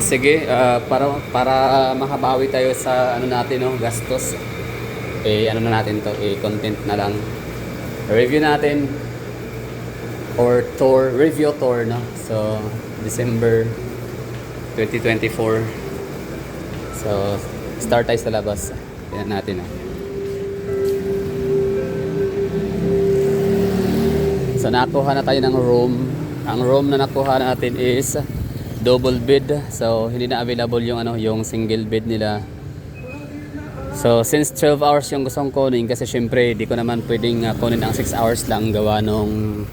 Sige, para makabawi tayo sa ano natin, no, gastos. Ano na natin to, content na lang. Review natin or tour, review tour, no. So, December 2024. So, start tayo sa labas. Tingnan natin, So, nakuha na tayo ng room. Ang room na nakuha natin is double bed. So, hindi na available yung yung single bed nila. So, since 12 hours yung gustong kunin, kasi syempre di ko naman pwedeng kunin ang 6 hours lang gawa nung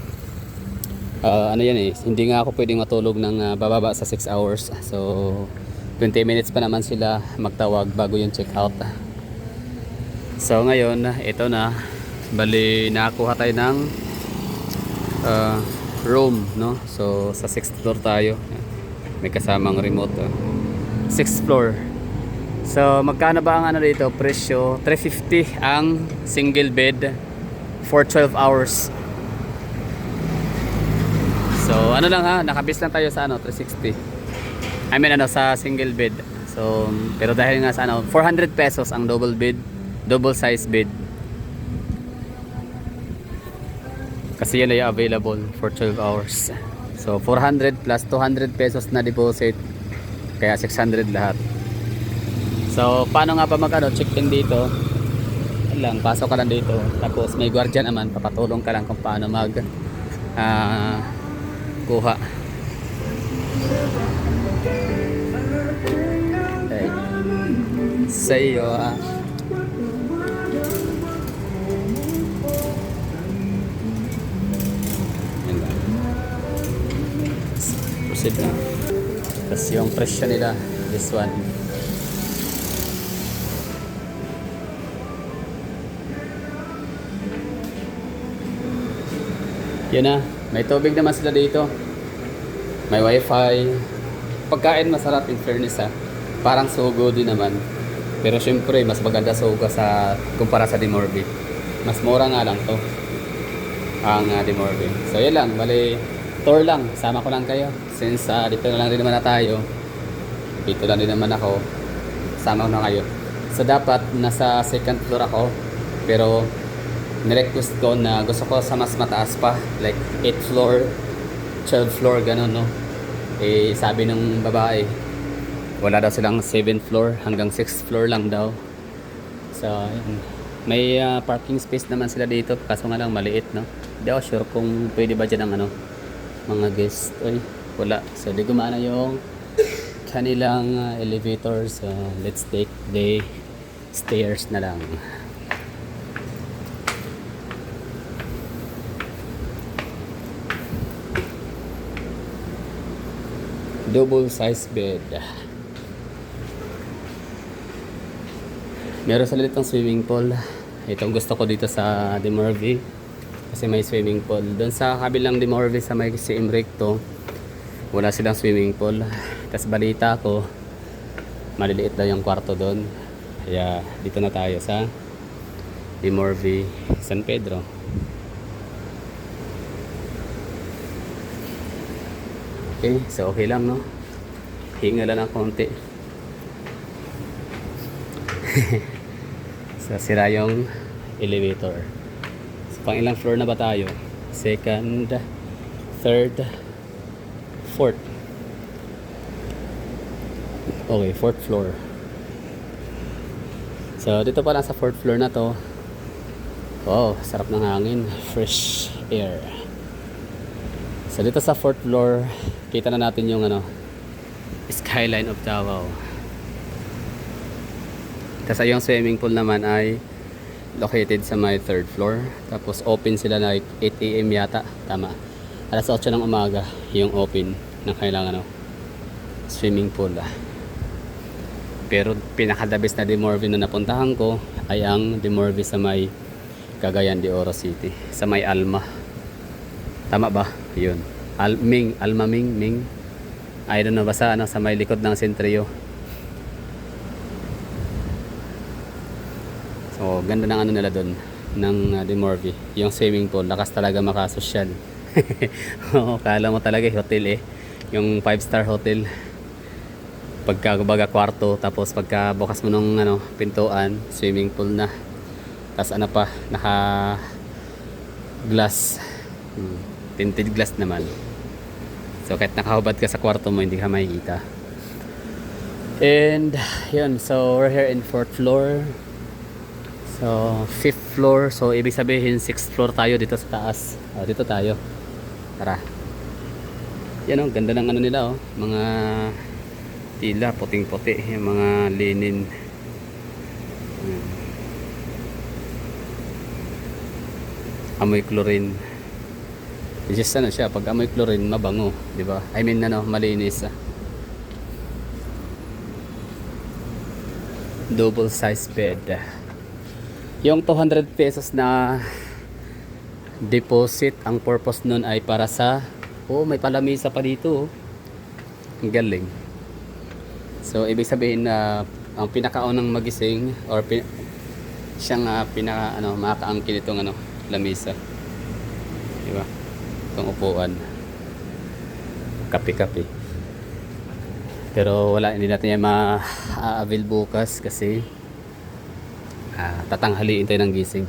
hindi nga ako pwedeng matulog ng bababa sa 6 hours. So, 20 minutes pa naman sila magtawag bago yung check out. So, ngayon, ito na. Bali, nakakuha tayo ng room, no? So, sa 6th floor tayo. May kasamang remote. 6th floor. So, magkano ba ang dito? Presyo, 350 ang single bed for 12 hours. So, nakabis lang tayo sa 360. I mean, sa single bed. So, pero dahil nga sa 400 pesos ang double bed, double size bed. Kasi yan ay available for 12 hours. So, 400 plus 200 pesos na deposit. Kaya 600 lahat. So, paano nga ba check-in dito? Lang, pasok ka lang dito. Tapos may guardian naman, papatulong ka lang kung paano kuha. Okay. Sa'yo proceed na. Tapos yung presyo nila, this one. Yan na, may tubig naman sila dito. May wifi. Pagkain masarap in fairness Parang Sogo din naman. Pero syempre, mas maganda Sogo kumpara sa Dimorbi. Mas mura nga lang to. Ang Dimorbi. So yan lang, bali tour lang. Sama ko lang kayo. Since dito na lang rin naman na tayo. Dito lang din naman ako. Sama ko na kayo. So dapat nasa 2nd floor ako. Pero nirequest ko na gusto ko sa mas mataas pa, like 8th floor, 12th floor, ganun, no. Sabi ng babae, wala daw silang 7th floor, hanggang 6th floor lang daw. So, may parking space naman sila dito, kaso nga lang maliit, no. Hindi ako sure kung pwede ba dyan ang mga guest. Wala. So, di gumana yung kanilang elevator. So, let's take the stairs na lang. Double size bed. Meron sila ditong swimming pool. Itong gusto ko dito sa Dimorvi kasi may swimming pool. Doon sa kabilang Dimorvi sa may Siem Recto, wala silang swimming pool. Tapos balita ko, maliliit daw yung kwarto doon. Kaya dito na tayo sa Dimorvi San Pedro. Okay, so okay lang, no? Hinga lang ng konti. So, sira yung elevator. So, pang ilang floor na ba tayo? 2nd, 3rd, 4th. Okay, 4th floor. So, dito pa lang sa 4th floor na to. Oh, sarap ng hangin. Fresh air. So, dito sa 4th floor, kita na natin yung skyline of Davao. Tapos yung swimming pool naman ay located sa my 3rd floor. Tapos open sila like 8 AM yata. Tama. Alas 8 ng umaga yung open ng kailangan swimming pool. Pero pinaka-the best na Dimorvi na napuntahan ko ay ang Dimorvi sa may Cagayan de Oro City. Sa may Alma. Tama ba? Yun. Alma Ming. I don't know, basta sa may likod ng Centrio. So, ganda ng nila doon ng Dimorvi. Yung swimming pool, lakas talaga makasosyal. Kala mo talaga hotel Yung 5-star hotel. Pagka baga kwarto, tapos pagka bukas mo nung ano, pintuan, swimming pool na. Tapos ano pa, naka glass. Tinted glass naman. So kahit nakahubad ka sa kwarto mo, hindi ka makikita. And yun, so we're here in 4th floor. So 5th floor, so ibig sabihin 6th floor tayo dito sa taas. Dito tayo. Tara. Yan oh, ganda ng ano nila oh, mga tila puting-puti, yung mga linen. Amoy chlorine. Just ano siya, pag amoy chlorine mabango, di ba? I mean ano, malinis. Double size bed. Yung 200 pesos na deposit, ang purpose nun ay para sa may palamisa pa dito. Ang galing. So ibig sabihin na ang pinakaunang magising or siyang pinaka ano makakaangkin itong ano lamisa. Di ba? Itong upuan. Kape-kape. Pero wala, hindi natin yan ma-avail bukas kasi tatanghaliin tayo ng gising.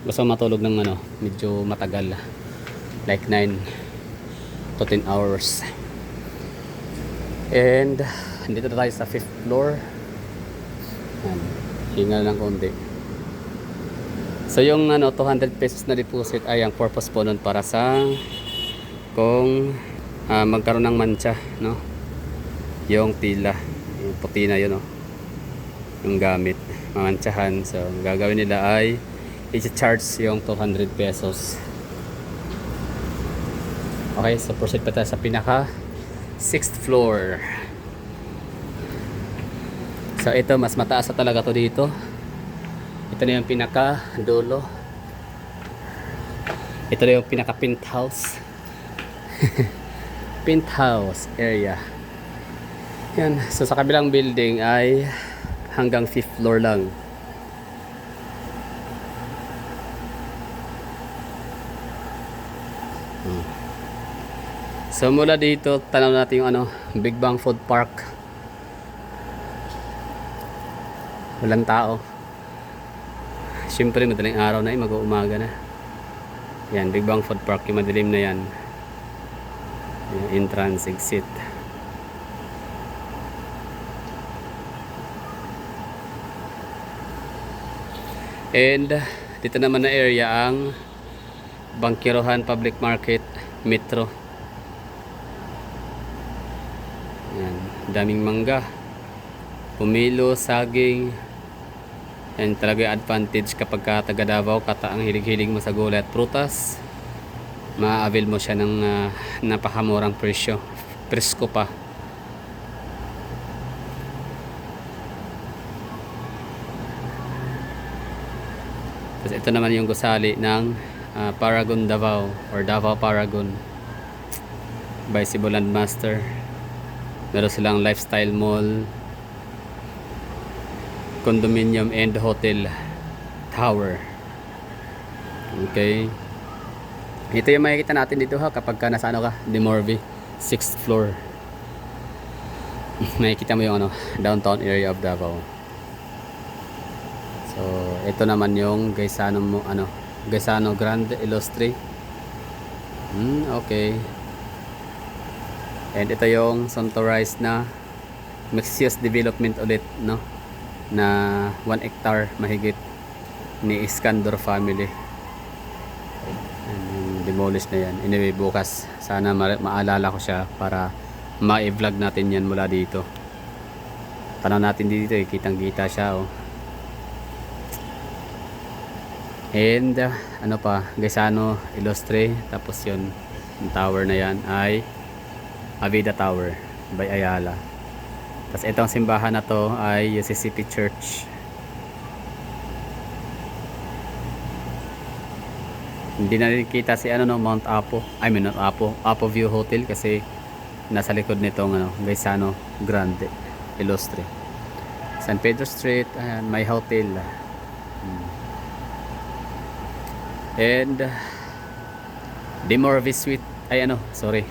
Gusto matulog ng ano, medyo matagal. Like 9 to 10 hours. And dito na tayo sa 5th floor. Hingal ng konti. So yung ano 200 pesos na deposit ay ang purpose po nun para sa kung magkaroon ng mancha, no? Yung tila, yung puti na yun, no? Yung gamit, mamantsahan. So ang gagawin nila ay i-charge yung 200 pesos. Okay, so proceed pa tayo sa pinaka 6th floor. So ito, mas mataas na talaga to dito. Ito na yung pinaka dulo. Ito na yung pinaka penthouse. Penthouse area. Yan, so sa kabilang building ay hanggang 5th floor lang. So mula dito, tanaw natin yung ano, Big Bang Food Park. Walang tao. Siyempre madaling araw na mag-uumaga na. Yan, Big Bang Food Park, yung madilim na yan. Yung entrance, exit. And dito naman na area ang Bangkirohan Public Market, Metro. Yan, daming mangga, pumilo, saging. Yan talaga yung advantage kapag ka taga Davao, ang hilig-hilig mo sa gulay at prutas, ma-avail mo siya ng napakamurang presyo, presko pa. Tapos ito naman yung gusali ng Paragon Davao or Davao Paragon by Cebuland Master. Meron silang lifestyle mall, condominium and hotel tower. Okay, ito yung makikita natin dito ha kapag ka nasa ano ka, Dimorvi 6th floor. Makikita mo yung ano, downtown area of Davao. So ito naman yung Gaisano mo ano, Gaisano Grande Illustre. Okay. And ito yung Suntorized na mixed-use development ulit, no? Na 1 hectare mahigit ni Iskandar family. And demolish na yan. Anyway, bukas sana maalala ko siya para ma-vlog natin yan mula dito. Tanaw natin dito kitang-kita siya oh. And ano pa, Gaisano Illustre. Tapos yun, yung tower na yan ay Avida Tower by Ayala. Tapos itong simbahan na to ay UCCP Church. Hindi na rin kita si ano no, Mount Apo. I mean not Apo, Apo View Hotel kasi nasa likod nitong ano, Gaisano Grande Illustre. San Pedro Street, ayan, may hotel. And Dimorvi Suite ay ano, sorry,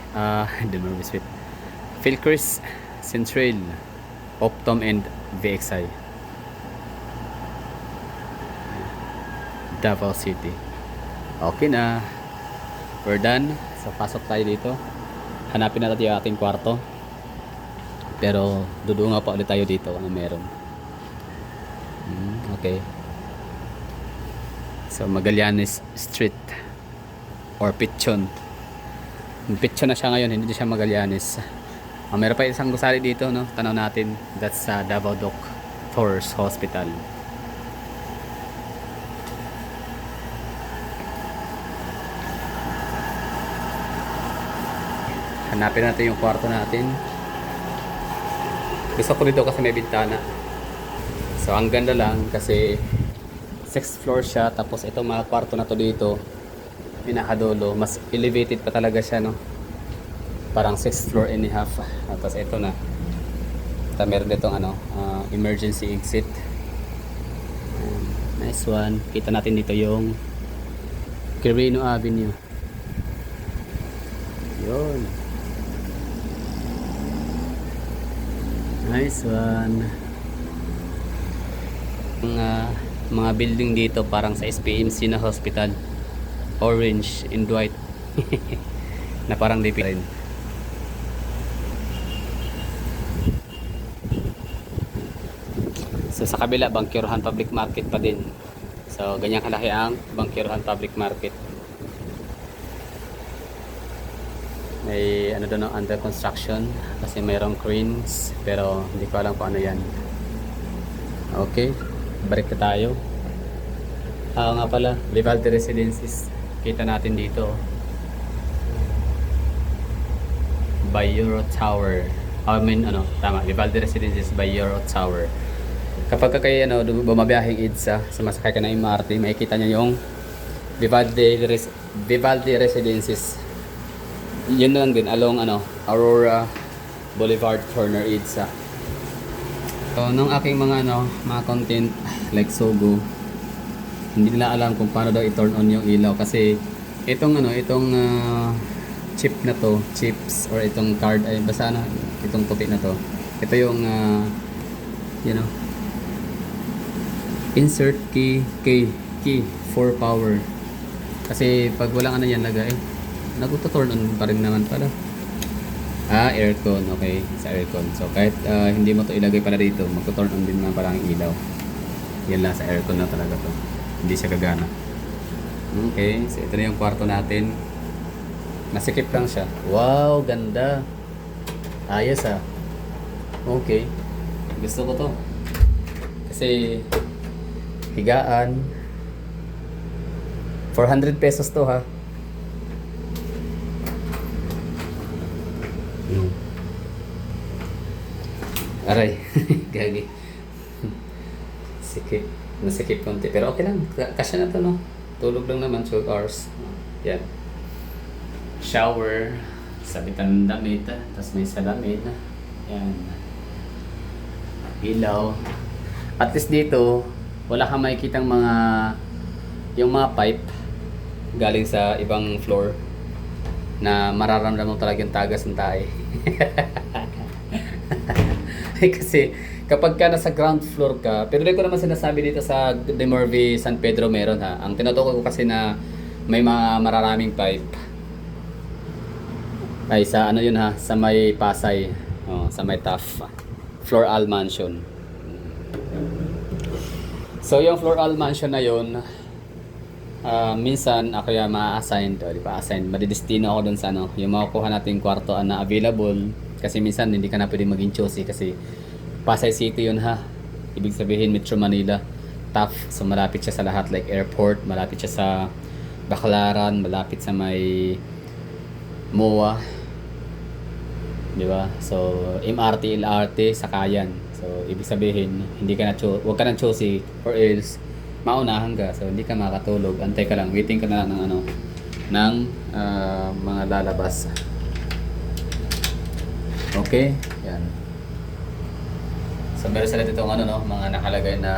Dimorvi Suite, Philcris Central. Optum and VXI. Davao City. Okay na. We're done. So pasok tayo dito. Hanapin natin yung ating kwarto. Pero dudunga pa ulit tayo dito kung meron. Okay. So Magallanes Street or Pichon. Pichon na siya ngayon, hindi siya Magallanes. Meron pa isang gusali dito, no? Tanaw natin. That's Davao Doctors Hospital. Hanapin natin yung kwarto natin. Gusto ko dito kasi may bintana. So ang ganda lang kasi 6th floor siya, tapos itong mga kwarto na to dito pinakadulo, mas elevated pa talaga siya, no? Parang 6th floor and a half. Tapos ito na. Meron ditong emergency exit. Nice one. Kita natin dito yung Quirino Avenue. Yun. Nice one. Mga building dito parang sa SPMC na hospital. Orange and white. Na parang DP rin. So sa kabila, Bangkirohan Public Market pa din. So ganyan kalaki ang Bangkirohan Public Market. May doon under construction kasi mayroong cranes pero hindi ko alam kung ano yan. Okay, balik na tayo. Nga pala, Vivaldi Residences. Kita natin dito. By Euro Tower. Tama, Vivaldi Residences by Euro Tower. Kapag kayo bumabiyaheng EDSA, sumasakay ka ng MRT, makikita niyo yung Vivaldi Residences. Yun lang din along Aurora Boulevard corner EDSA. So nung aking mga content like Sogo, hindi nila alam kung paano daw i-turn on yung ilaw kasi itong chip na to, chips or itong card ay basta itong puti na to. Ito yung insert key for power. Kasi pag walang yan lagay, nag-turn on pa rin naman pala. Aircon, okay, sa aircon. So kahit hindi mo to ilagay pala dito, mag-turn on din naman pala ang ilaw. Yan lang, sa aircon na talaga to. Hindi siya gagana. Okay, so ito na yung kwarto natin. Masikip lang siya. Wow, ganda. Ayos Okay. Gusto ko to. Kasi higaan. 400 pesos to ha. Aray, gagi. Sikip. Nasikip konti. Pero okay lang. Kasya na to, no? Tulog lang naman, 12 hours. Yan. Shower. Sabitan ng damit. Tapos may salamin. Yan. Ilaw. At least dito, wala kang makikitang yung mga pipe galing sa ibang floor na mararamdaman mo talaga yung tagas ng tae. Kasi kapag ka nasa ground floor ka, pero hindi ko naman sinasabi dito sa Demorve San Pedro meron ha. Ang tinutukoy ko kasi na may mga mararaming pipe ay sa yun ha, sa may Pasay, sa may TAF Floral Mansion. So yung Floral Mansion na yun, minsan ako yung ma-assign, madidestino ako dun sa yung makukuha nating kwarto na available. Kasi minsan hindi ka na pwede maging choosy kasi Pasay City yun ha. Ibig sabihin Metro Manila. Tough. So malapit siya sa lahat like airport, malapit siya sa Baclaran, malapit sa may MOA. Di ba? So MRT, LRT, sakayan. So ibig sabihin hindi ka na wag ka nang choosy or else maunahan ka. So hindi ka makatulog. Antay ka lang. Waiting ka na lang ng mga lalabas. Okay, yan. So meron sila dito mga nakalagay na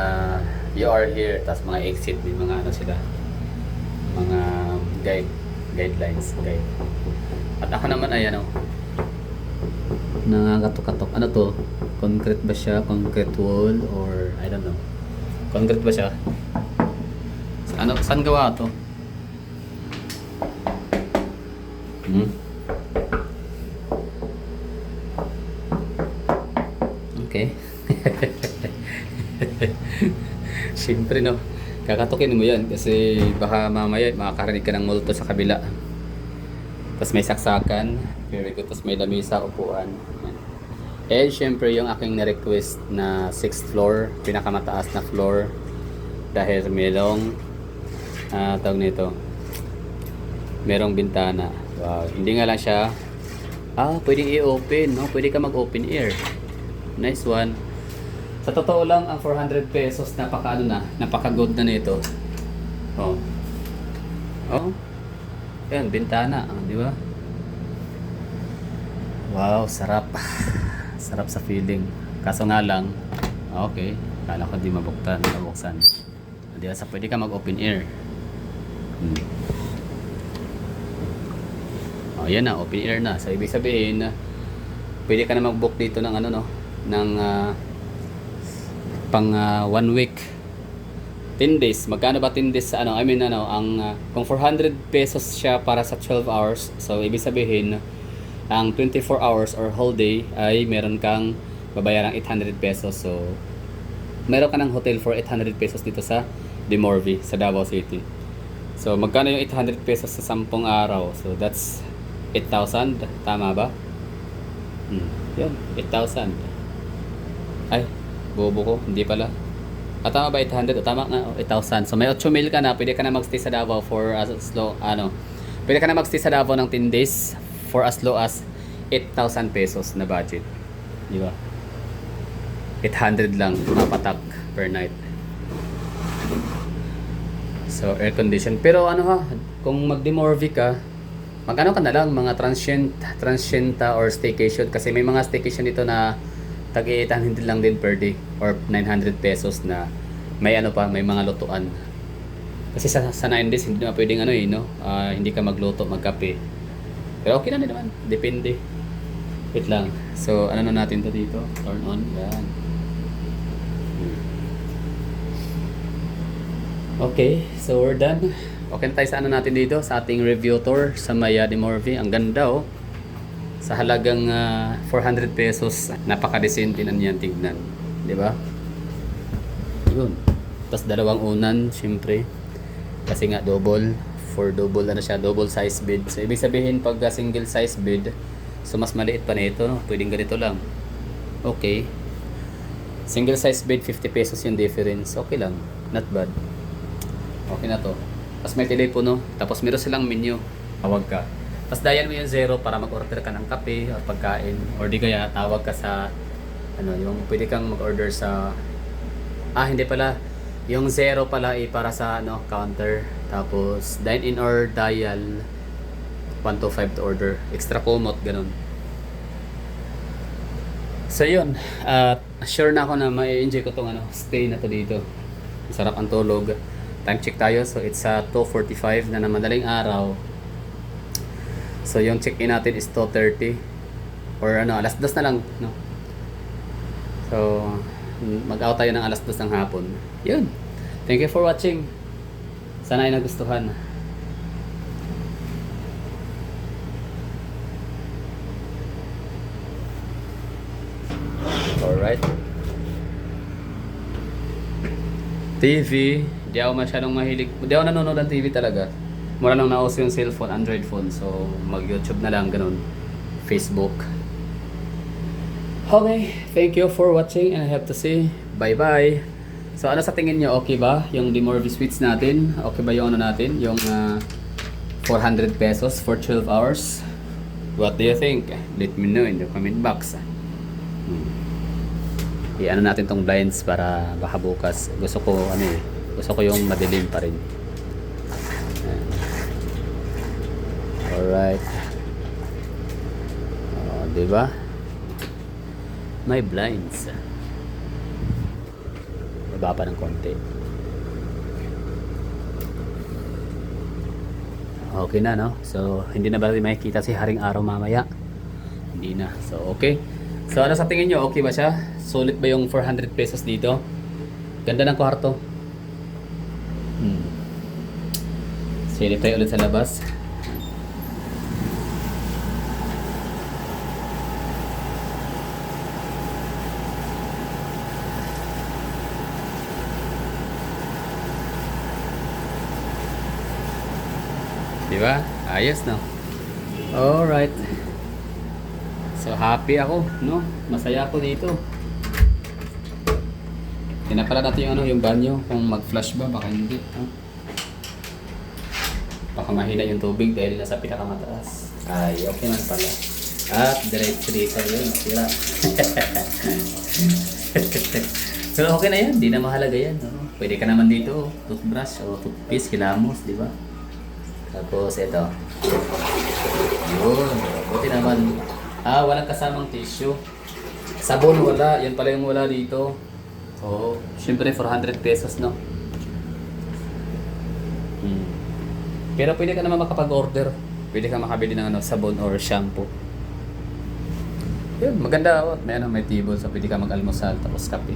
you are here, tapos mga exit din, mga sila, mga guidelines, guide. At ako naman ay nangangatok-katok. Ano to? Concrete ba siya? Concrete wall or I don't know. Concrete ba siya? Ano, saan gawa to? Okay. Siyempre no. Kakatukin mo yan kasi baka mamaya makakarinig ka ng multo sa kabila. Tapos may saksakan. Very good. Tapos may lamisa, upuan. Yan. And syempre yung aking na-request na 6th floor, pinakamataas na floor. Dahil merong tawag nito, merong bintana. Wow, hindi nga lang siya pwedeng i-open, no? Pwede ka mag-open air. Nice one. Sa totoo lang, ang 400 pesos napaka-good na nito. Oh. Yan, bintana, di ba? Wow, sarap. Sarap sa feeling. Kaso nga lang, okay, kala ko di mabuksan. Di ba, pwede ka mag-open air. Yan na, open air na. So ibig sabihin, pwede ka na mag-book dito ng ng pang 1 week. 10 days. Magkano ba 10 days sa kung 400 pesos siya para sa 12 hours. So ibig sabihin, ang 24 hours or whole day ay meron kang babayarang 800 pesos. So meron ka ng hotel for 800 pesos dito sa Dimorvi, sa Davao City. So magkano yung 800 pesos sa 10 araw? So that's 8,000, tama ba? Yun, 8,000. Ay, bobo ko, hindi pala. Tama ba 800? Tama nga, 8,000. So may 8,000 ka na, pwede ka na magstay sa Davao for as low, pwede ka na magstay sa Davao ng 10 days for as low as 8,000 pesos na budget. Di ba? 800 lang, mapatak per night. So air condition. Pero kung mag-Dimorvi ka, magkano ka na lang mga transienta or staycation, kasi may mga staycation dito na tag-800 lang din per day or 900 pesos na may may mga lutuan. Kasi sa 9 days hindi na pwedeng hindi ka magluto, magkape. Pero okay na din naman, depende. Wait lang. So na natin to dito? Turn on. Yan. Okay, so we're done. Okay na tayo sa natin dito, sa ating review tour sa Maya Dimorvi. Ang ganda sa halagang 400 pesos, napaka-decente na niyan tignan, di ba? Yun. Tapos dalawang unan, syempre. Kasi nga double size bed. So ibig sabihin pag single size bed, so mas maliit pa nito, no? Pwedeng ganito lang. Okay. Single size bed 50 pesos yung difference. Okay lang, not bad. Okay na to. Tapos may telepono, tapos meron silang menu. Tawag ka. Tapos dial mo yung 0 para mag-order ka ng kape o pagkain. Or di kaya tawag ka sa yung pwede kang mag-order sa hindi pala. Yung 0 pala para sa counter. Tapos dine in or dial 125 to order. Extra kumot, ganun. So yun, sure na ako na ma-enjoy ko tong stay na to dito. Sarap ang tulog. Time check tayo. So it's 2:45 na madaling araw. So yung check-in natin is 2:30 or 2:00 na lang, no. So mag-out tayo ng 2:00 ng hapon. Yun. Thank you for watching. Sana ay nagustuhan. Alright. TV, di ako masyadong mahilig. Di ako nanonood ng TV talaga. Mura nang nauso yung cellphone, Android phone. So, mag-YouTube na lang, ganun. Facebook. Okay, thank you for watching and I have to say, bye-bye. So, sa tingin nyo, okay ba? Yung Dimorvi Suites natin? Okay ba yung natin? Yung 400 pesos for 12 hours? What do you think? Let me know in the comment box. I-ano natin tong blinds para baka bukas. Gusto ko yung madilim pa rin. Alright. Diba? May blinds. Baba pa ng konti. Okay na, no? So, hindi na ba makikita si Haring Araw mamaya? Hindi na. So, okay. So, sa tingin nyo? Okay ba siya? Sulit ba yung 400 pesos dito? Ganda ng kwarto. Silip tayo ulit sa labas. Diba? Ayos, no? Alright. So, happy ako, no? Masaya ako dito. Tingnan pala natin yung, yung banyo. Kung mag-flush ba, baka hindi. No? Baka mahina yung tubig dahil nasa pinakamataas. Ay, okay man pala. At diretso dito yun. Sira. Pero okay na yan. Di na mahalaga yan. No? Pwede ka naman dito. Toothbrush o toothpaste, kilamos, di ba? Tapos ito. Yun. Buti naman. Walang kasamang tissue. Sabon wala. Yan pala yung wala dito. Oo. Siyempre 400 pesos, no? Pero pwede ka naman makapag-order. Pwede ka makabili ng sabon or shampoo. Yun, maganda. May table so pwede ka mag-almusal tapos kape.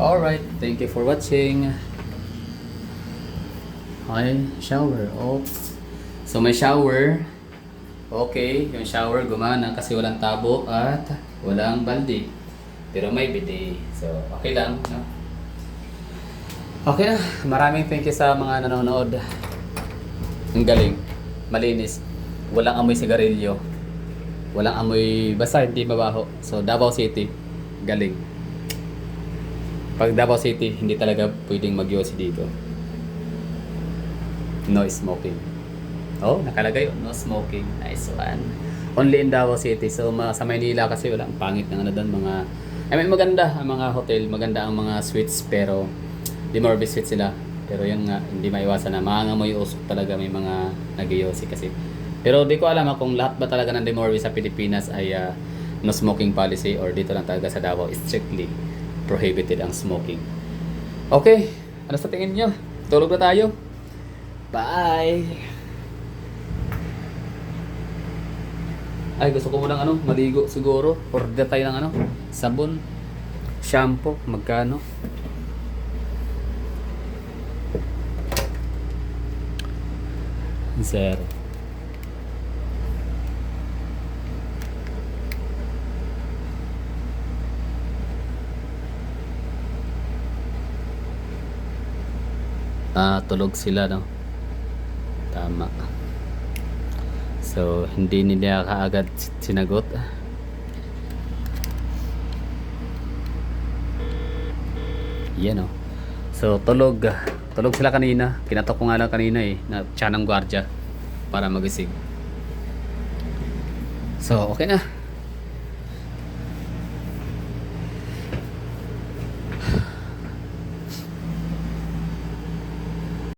Alright. Thank you for watching. Okay, shower. Oh. So may shower. Okay, yung shower gumana kasi walang tabo at walang balde. Pero may bidet. So, okay lang, no? Okay na. Maraming thank you sa mga nanonood. Ang galing. Malinis. Walang amoy sigarilyo. Walang amoy, basta hindi mabaho. So, Davao City. Galing. Pag Davao City, hindi talaga pwedeng mag-yosi dito. No smoking. Oh, nakalagay no smoking. Nice one. Only in Davao City. So sa Maynila kasi wala, ang pangit ng doon mga maganda ang mga hotel, maganda ang mga suites pero di more sweet sila. Pero yun nga, hindi maiwasan na maangamoy usok talaga may mga nag-iossi kasi. Pero di ko alam kung lahat ba talaga ng Demorbe sa Pilipinas ay no smoking policy or dito lang talaga sa Davao strictly prohibited ang smoking. Okay, ano sa tingin nyo? Tulog na tayo. Bye! Ay, gusto ko lang maligo siguro. Order tayo ng sabon, shampoo, magkano? Zero. Tulog sila, no? Tama. So, hindi nila kaagad sinagot. Yan, oh. So, tulog sila kanina. Kinatok ko nga lang kanina na tiyan ng gwardiya para magising. So, okay na.